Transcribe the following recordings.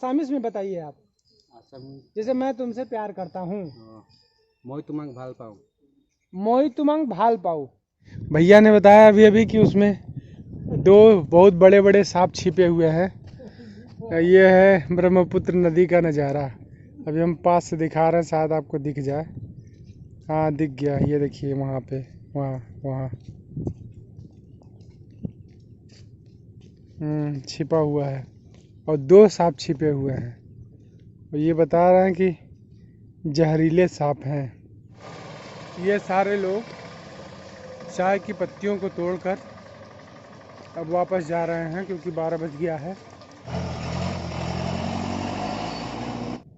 Assamese में बताइए आप। आसामी जैसे मैं तुमसे प्यार करता हूँ। मैं तुम्हें भाल पाऊँ। मोई तुमंग भाल पाऊ। भैया ने बताया अभी अभी कि उसमें दो बहुत बड़े बड़े सांप छिपे हुए हैं। ये है ब्रह्मपुत्र नदी का नज़ारा। अभी हम पास से दिखा रहे हैं, शायद आपको दिख जाए। हाँ दिख गया, ये देखिए वहाँ पे, वहाँ वहाँ छिपा हुआ है और दो सांप छिपे हुए हैं और ये बता रहे हैं कि जहरीले सांप हैं। ये सारे लोग चाय की पत्तियों को तोड़कर अब वापस जा रहे हैं क्योंकि 12 बज गया है।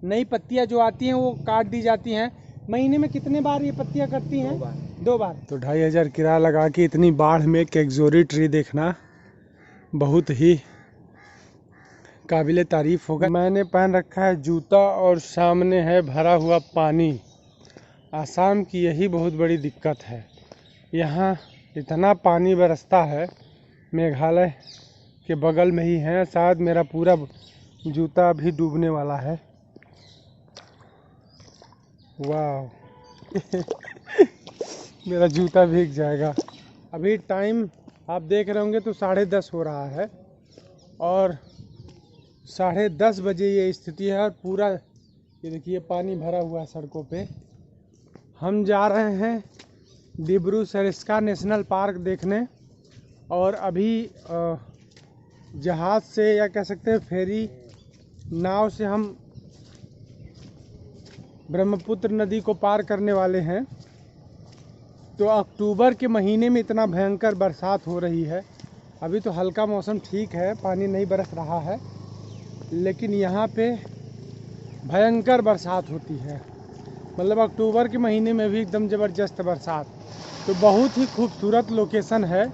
नई पत्तियां जो आती हैं वो काट दी जाती हैं। महीने में कितने बार ये पत्तियां कटती हैं? 2 बार। तो 2500 किराया लगा के इतनी बाढ़ में केकजोरी ट्री देखना बहुत ही काबिले तारीफ होगा। मैंने पहन रखा है जूता और सामने है भरा हुआ पानी। आसाम की यही बहुत बड़ी दिक्कत है, यहाँ इतना पानी बरसता है। मेघालय के बगल में ही है, शायद मेरा पूरा जूता भी डूबने वाला है। वाह मेरा जूता भीग जाएगा। अभी टाइम आप देख रहे होंगे तो 10:30 हो रहा है और 10:30 बजे ये स्थिति है और पूरा ये देखिए पानी भरा हुआ है सड़कों पे। हम जा रहे हैं डिब्रू सरिस्का नेशनल पार्क देखने और अभी जहाज़ से या कह सकते हैं फेरी नाव से हम ब्रह्मपुत्र नदी को पार करने वाले हैं। तो अक्टूबर के महीने में इतना भयंकर बरसात हो रही है। अभी तो हल्का मौसम ठीक है, पानी नहीं बरस रहा है, लेकिन यहाँ पे भयंकर बरसात होती है। मतलब अक्टूबर के महीने में भी एकदम ज़बरदस्त बरसात। तो बहुत ही खूबसूरत लोकेशन है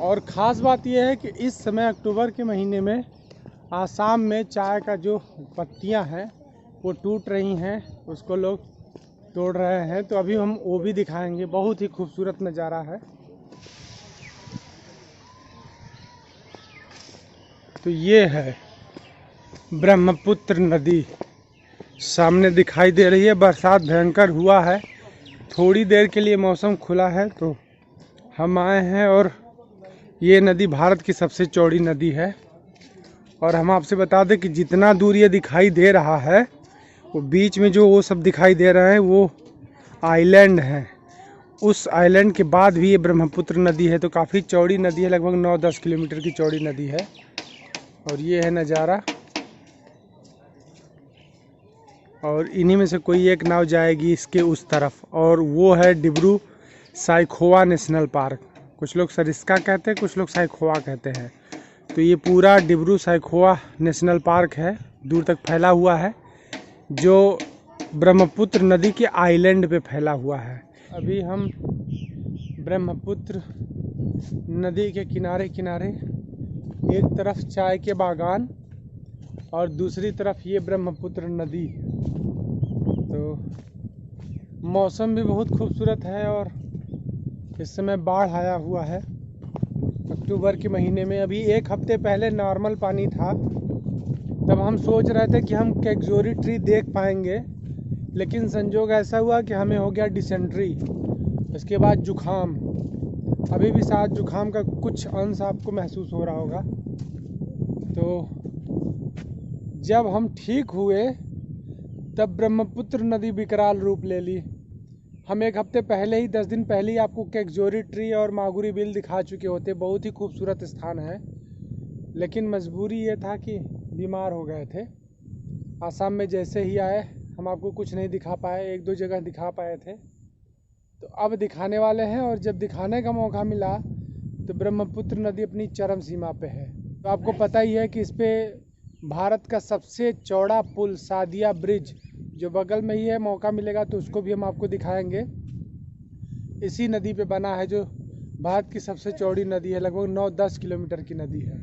और ख़ास बात यह है कि इस समय अक्टूबर के महीने में आसाम में चाय का जो पत्तियां हैं वो टूट रही हैं, उसको लोग तोड़ रहे हैं। तो अभी हम वो भी दिखाएंगे, बहुत ही खूबसूरत नज़ारा है। तो ये है ब्रह्मपुत्र नदी सामने दिखाई दे रही है। बरसात भयंकर हुआ है, थोड़ी देर के लिए मौसम खुला है तो हम आए हैं। और ये नदी भारत की सबसे चौड़ी नदी है। और हम आपसे बता दें कि जितना दूर ये दिखाई दे रहा है वो बीच में जो वो सब दिखाई दे रहा है वो आइलैंड है। उस आइलैंड के बाद भी ये ब्रह्मपुत्र नदी है। तो काफ़ी चौड़ी नदी है, लगभग 9-10 किलोमीटर की चौड़ी नदी है। और ये है नज़ारा। और इन्हीं में से कोई एक नाव जाएगी इसके उस तरफ, और वो है डिब्रू साइखोवा नेशनल पार्क। कुछ लोग सरिस्का कहते हैं, कुछ लोग साइखोवा कहते हैं। तो ये पूरा डिब्रू साइखोवा नेशनल पार्क है, दूर तक फैला हुआ है, जो ब्रह्मपुत्र नदी के आइलैंड पे फैला हुआ है। अभी हम ब्रह्मपुत्र नदी के किनारे किनारे, एक तरफ चाय के बागान और दूसरी तरफ ये ब्रह्मपुत्र नदी। तो मौसम भी बहुत खूबसूरत है और इस समय बाढ़ आया हुआ है अक्टूबर के महीने में। अभी एक हफ्ते पहले नॉर्मल पानी था, तब हम सोच रहे थे कि हम केकजोरी ट्री देख पाएंगे, लेकिन संजोग ऐसा हुआ कि हमें हो गया डिसेंट्री, इसके बाद जुखाम। अभी भी शायद जुखाम का कुछ अंश आपको महसूस हो रहा होगा। तो जब हम ठीक हुए तब ब्रह्मपुत्र नदी विकराल रूप ले ली। हम एक हफ्ते पहले ही, 10 दिन पहले ही आपको केकजोरी ट्री और मागुरी बिल दिखा चुके होते। बहुत ही खूबसूरत स्थान है, लेकिन मजबूरी ये था कि बीमार हो गए थे। आसाम में जैसे ही आए हम आपको कुछ नहीं दिखा पाए, 1-2 जगह दिखा पाए थे। तो अब दिखाने वाले हैं, और जब दिखाने का मौका मिला तो ब्रह्मपुत्र नदी अपनी चरम सीमा पे है। तो आपको पता ही है कि इस पे भारत का सबसे चौड़ा पुल सादिया ब्रिज जो बगल में ही है, मौका मिलेगा तो उसको भी हम आपको दिखाएंगे। इसी नदी पे बना है, जो भारत की सबसे चौड़ी नदी है, लगभग 9-10 किलोमीटर की नदी है।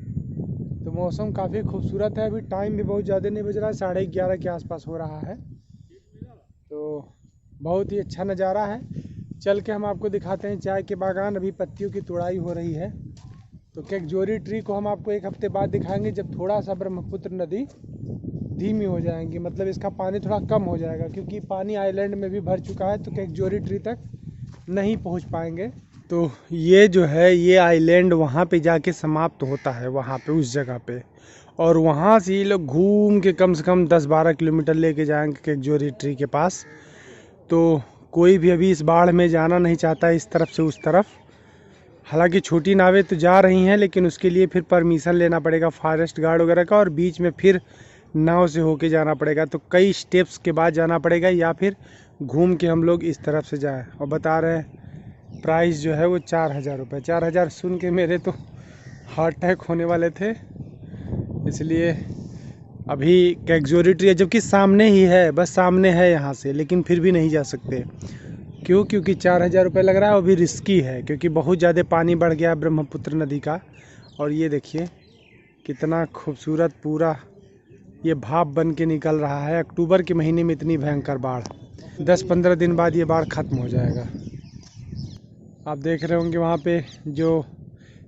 तो मौसम काफ़ी खूबसूरत है। अभी टाइम भी बहुत ज़्यादा नहीं बज रहा है, 11:30 के आसपास हो रहा है। तो बहुत ही अच्छा नज़ारा है। चल के हम आपको दिखाते हैं चाय के बागान। अभी पत्तियों की तुड़ाई हो रही है। तो केकजोरी ट्री को हम आपको एक हफ्ते बाद दिखाएंगे, जब थोड़ा सा ब्रह्मपुत्र नदी धीमी हो जाएंगी, मतलब इसका पानी थोड़ा कम हो जाएगा, क्योंकि पानी आइलैंड में भी भर चुका है तो कैकजोरी ट्री तक नहीं पहुंच पाएंगे। तो ये जो है ये आइलैंड वहाँ पे जाके समाप्त होता है, वहाँ पे उस जगह पे, और वहाँ से ये लोग घूम के कम से कम 10-12 किलोमीटर लेके जाएंगे कैकजोरी ट्री के पास। तो कोई भी अभी इस बाढ़ में जाना नहीं चाहता इस तरफ से उस तरफ। हालांकि छोटी नावें तो जा रही हैं, लेकिन उसके लिए फिर परमिशन लेना पड़ेगा फॉरेस्ट गार्ड वगैरह का, और बीच में फिर नाव से होके जाना पड़ेगा। तो कई स्टेप्स के बाद जाना पड़ेगा, या फिर घूम के हम लोग इस तरफ से जाएं। और बता रहे हैं प्राइस जो है वो 4000 रुपये। 4000 सुन के मेरे तो हार्ट अटैक होने वाले थे। इसलिए अभी कैकजोरी ट्री जबकि सामने ही है, बस सामने है यहाँ से, लेकिन फिर भी नहीं जा सकते। क्यों? क्योंकि 4000 रुपये लग रहा है, वो भी रिस्की है, क्योंकि बहुत ज़्यादा पानी बढ़ गया है ब्रह्मपुत्र नदी का। और ये देखिए कितना खूबसूरत पूरा ये भाप बन के निकल रहा है। अक्टूबर के महीने में इतनी भयंकर बाढ़, 10-15 दिन बाद ये बाढ़ ख़त्म हो जाएगा। आप देख रहे होंगे वहाँ पे जो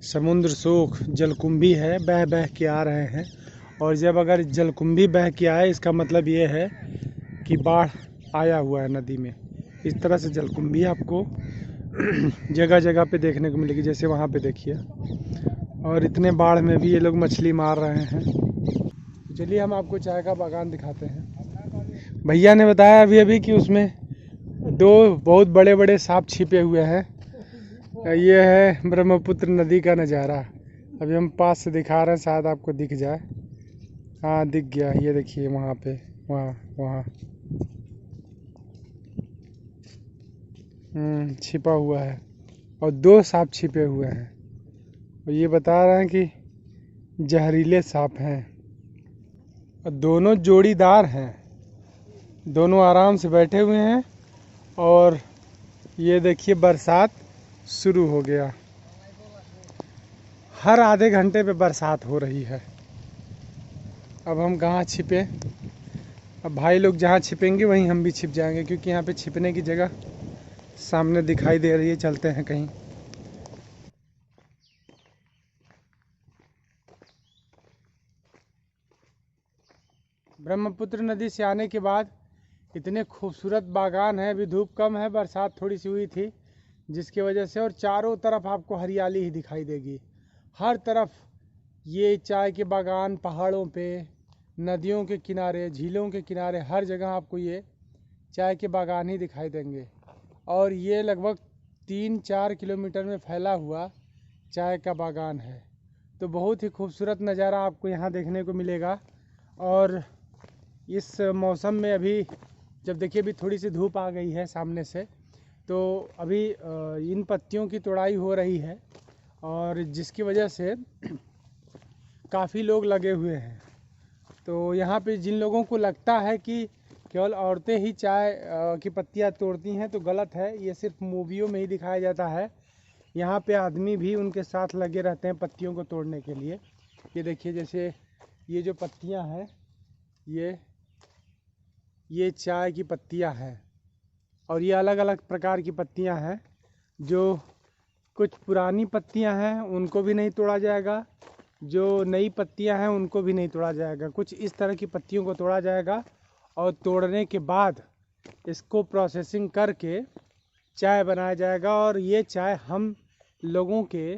समुद्र शोक जलकुंभी है बह बह के आ रहे हैं। और जब अगर जलकुंभी बह के आए, इसका मतलब ये है कि बाढ़ आया हुआ है नदी में। इस तरह से जलकुंभी आपको जगह जगह पे देखने को मिलेगी, जैसे वहाँ पे देखिए। और इतने बाढ़ में भी ये लोग मछली मार रहे हैं। चलिए हम आपको चाय का बागान दिखाते हैं। भैया ने बताया अभी अभी कि उसमें 2 बहुत बड़े बड़े सांप छिपे हुए हैं। ये है ब्रह्मपुत्र नदी का नज़ारा। अभी हम पास से दिखा रहे हैं, शायद आपको दिख जाए। हाँ दिख गया, ये देखिए वहाँ पे, वहाँ छिपा हुआ है, और 2 सांप छिपे हुए हैं। और ये बता रहे हैं कि जहरीले सांप हैं, और दोनों जोड़ीदार हैं, दोनों आराम से बैठे हुए हैं। और ये देखिए बरसात शुरू हो गया, हर आधे घंटे पे बरसात हो रही है। अब हम कहाँ छिपे? अब भाई लोग जहाँ छिपेंगे वहीं हम भी छिप जाएंगे, क्योंकि यहाँ पे छिपने की जगह सामने दिखाई दे रही है। चलते हैं कहीं। ब्रह्मपुत्र नदी से आने के बाद इतने खूबसूरत बागान है। अभी धूप कम है, बरसात थोड़ी सी हुई थी जिसकी वजह से, और चारों तरफ आपको हरियाली ही दिखाई देगी। हर तरफ ये चाय के बागान, पहाड़ों पे, नदियों के किनारे, झीलों के किनारे, हर जगह आपको ये चाय के बागान ही दिखाई देंगे। और ये लगभग 3-4 किलोमीटर में फैला हुआ चाय का बागान है। तो बहुत ही खूबसूरत नज़ारा आपको यहाँ देखने को मिलेगा। और इस मौसम में अभी जब देखिए अभी थोड़ी सी धूप आ गई है सामने से, तो अभी इन पत्तियों की तोड़ाई हो रही है, और जिसकी वजह से काफ़ी लोग लगे हुए हैं। तो यहाँ पे जिन लोगों को लगता है कि केवल औरतें ही चाय की पत्तियाँ तोड़ती हैं, तो गलत है। ये सिर्फ मूवियों में ही दिखाया जाता है। यहाँ पे आदमी भी उनके साथ लगे रहते हैं पत्तियों को तोड़ने के लिए। ये देखिए, जैसे ये जो पत्तियाँ हैं, ये चाय की पत्तियाँ हैं, और ये अलग अलग प्रकार की पत्तियाँ हैं। जो कुछ पुरानी पत्तियाँ हैं उनको भी नहीं तोड़ा जाएगा, जो नई पत्तियाँ हैं उनको भी नहीं तोड़ा जाएगा। कुछ इस तरह की पत्तियों को तोड़ा जाएगा, और तोड़ने के बाद इसको प्रोसेसिंग करके चाय बनाया जाएगा। और ये चाय हम लोगों के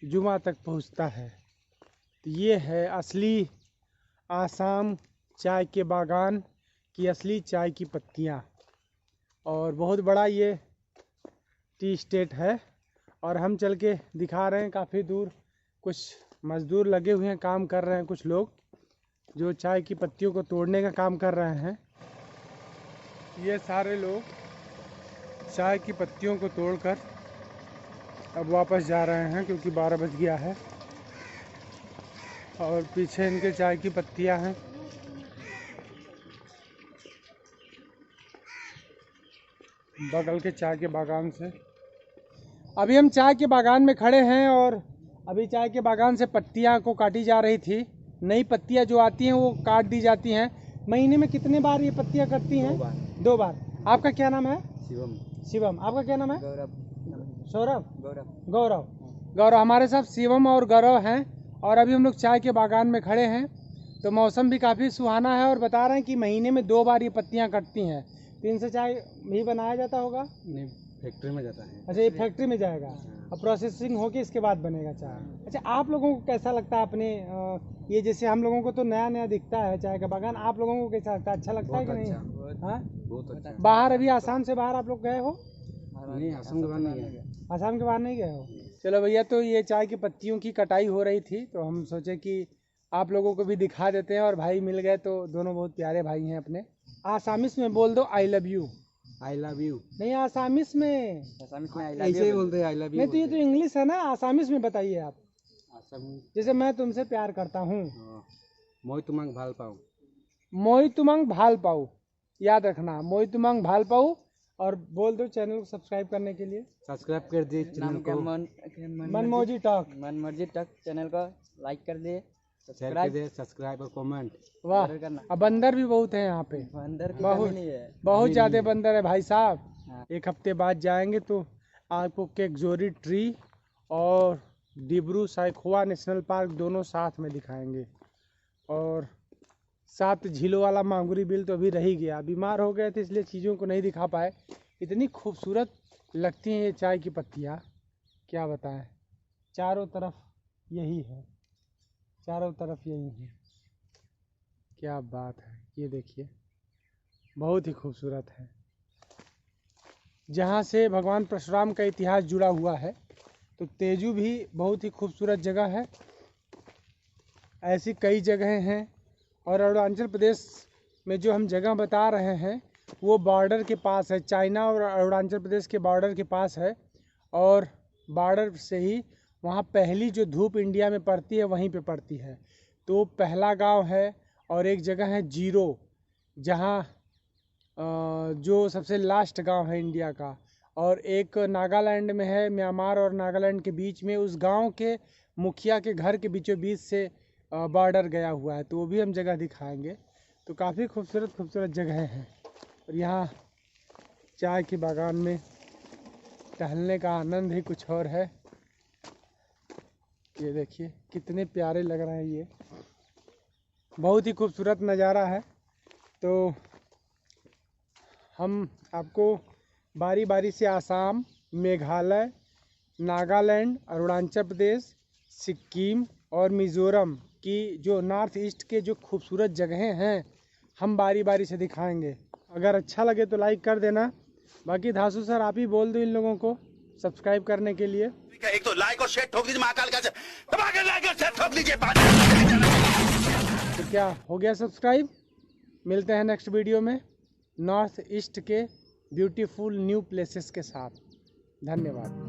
जुमा तक पहुंचता है। तो ये है असली आसाम चाय के बागान की असली चाय की पत्तियाँ। और बहुत बड़ा ये टी स्टेट है, और हम चल के दिखा रहे हैं। काफ़ी दूर कुछ मज़दूर लगे हुए हैं, काम कर रहे हैं, कुछ लोग जो चाय की पत्तियों को तोड़ने का काम कर रहे हैं। ये सारे लोग चाय की पत्तियों को तोड़कर अब वापस जा रहे हैं, क्योंकि 12 बज गया है। और पीछे इनके चाय की पत्तियां हैं। बगल के चाय के बागान से अभी हम चाय के बागान में खड़े हैं, और अभी चाय के बागान से पत्तियां को काटी जा रही थी। नई पत्तियां जो आती हैं वो काट दी जाती हैं। महीने में कितने बार ये पत्तियां कटती हैं? 2 बार। आपका क्या नाम है? शिवम। आपका क्या नाम है? सौरभ। गौरव। हमारे साथ शिवम और गौरव हैं। और अभी हम लोग चाय के बागान में खड़े हैं। तो मौसम भी काफ़ी सुहाना है और बता रहे हैं कि महीने में 2 बार ये पत्तियाँ कटती हैं, तो इनसे चाय भी बनाया जाता होगा। नहीं, फैक्ट्री में जाता है। अच्छा, ये फैक्ट्री में जाएगा और प्रोसेसिंग होके इसके बाद बनेगा चाय। अच्छा, आप लोगों को कैसा लगता है अपने ये जैसे हम लोगों को तो नया नया दिखता है चाय का बागान, आप लोगों को कैसा लगता है, अच्छा लगता है कि नहीं? हाँ, बहुत अच्छा। बाहर अभी आसाम से बाहर आप लोग गए हो? नहीं, असम के बाहर नहीं गया। आसाम के बाहर नहीं गए हो? चलो भैया, तो ये चाय की पत्तियों की कटाई हो रही थी तो हम सोचे कि आप लोगों को भी दिखा देते हैं, और भाई मिल गए तो दोनों बहुत प्यारे भाई हैं अपने। आसामिस में बोल दो I love you. I love you. नहीं, आसामिस में। ऐसे ही बोलते हैं आई लव यू। नहीं तो ये तो इंग्लिश है ना, आसामिस में बताइए आप। असम। जैसे मैं तुमसे प्यार करता हूँ। मैं तुम्हें भाल पाऊँ। मोई तुमंग भाल पाऊ, याद रखना, मोई तुमंग भाल पाऊ। और बोल दो चैनल को सब्सक्राइब करने के लिए। सब्सक्राइब कर दिए चैनल को। मनमौजी टॉक। मनमर्जी टॉक चैनल को लाइक कर दे, शेयर कर दे, सब्सक्राइब और कमेंट। वाह, करना। अब बंदर भी बहुत है यहाँ पे, अंदर की बहुत कमी नहीं है। बहुत ज़्यादा बंदर है भाई साहब। हाँ। 1 हफ्ते बाद जाएंगे तो आपको केकजोरी ट्री और डिब्रू साइखोवा नेशनल पार्क दोनों साथ में दिखाएंगे। और साथ झीलों वाला मांगुरी बिल तो अभी रह ही गया, बीमार हो गए थे इसलिए चीज़ों को नहीं दिखा पाए। इतनी खूबसूरत लगती हैं ये चाय की पत्तियाँ, क्या बताएं। चारों तरफ यही है, चारों तरफ यही है, क्या बात है। ये देखिए, बहुत ही खूबसूरत है। जहाँ से भगवान परशुराम का इतिहास जुड़ा हुआ है, तो तेजू भी बहुत ही खूबसूरत जगह है। ऐसी कई जगहें हैं, और अरुणाचल प्रदेश में जो हम जगह बता रहे हैं वो बॉर्डर के पास है, चाइना और अरुणाचल प्रदेश के बॉर्डर के पास है। और बॉर्डर से ही वहाँ पहली जो धूप इंडिया में पड़ती है वहीं पे पड़ती है। तो पहला गांव है, और एक जगह है जीरो, जहाँ जो सबसे लास्ट गांव है इंडिया का। और एक नागालैंड में है, म्यांमार और नागालैंड के बीच में, उस गांव के मुखिया के घर के बीचों बीच से बॉर्डर गया हुआ है, तो वो भी हम जगह दिखाएंगे। तो काफ़ी खूबसूरत खूबसूरत जगहें हैं, और यहाँ चाय के बागान में टहलने का आनंद ही कुछ और है। ये देखिए कितने प्यारे लग रहे हैं, ये बहुत ही खूबसूरत नज़ारा है। तो हम आपको बारी बारी से आसाम, मेघालय, नागालैंड, अरुणाचल प्रदेश, सिक्किम और मिज़ोरम की जो नॉर्थ ईस्ट के जो खूबसूरत जगहें हैं हम बारी बारी से दिखाएंगे। अगर अच्छा लगे तो लाइक कर देना। बाकी धासु सर आप ही बोल दो इन लोगों को सब्सक्राइब करने के लिए। एक तो लाइक और शेयर ठोक दीजिए, महाकाल का दबा के लाइक और शेयर ठोक दीजिए। तो क्या हो गया सब्सक्राइब। मिलते हैं नेक्स्ट वीडियो में नॉर्थ ईस्ट के ब्यूटीफुल न्यू प्लेसेस के साथ। धन्यवाद।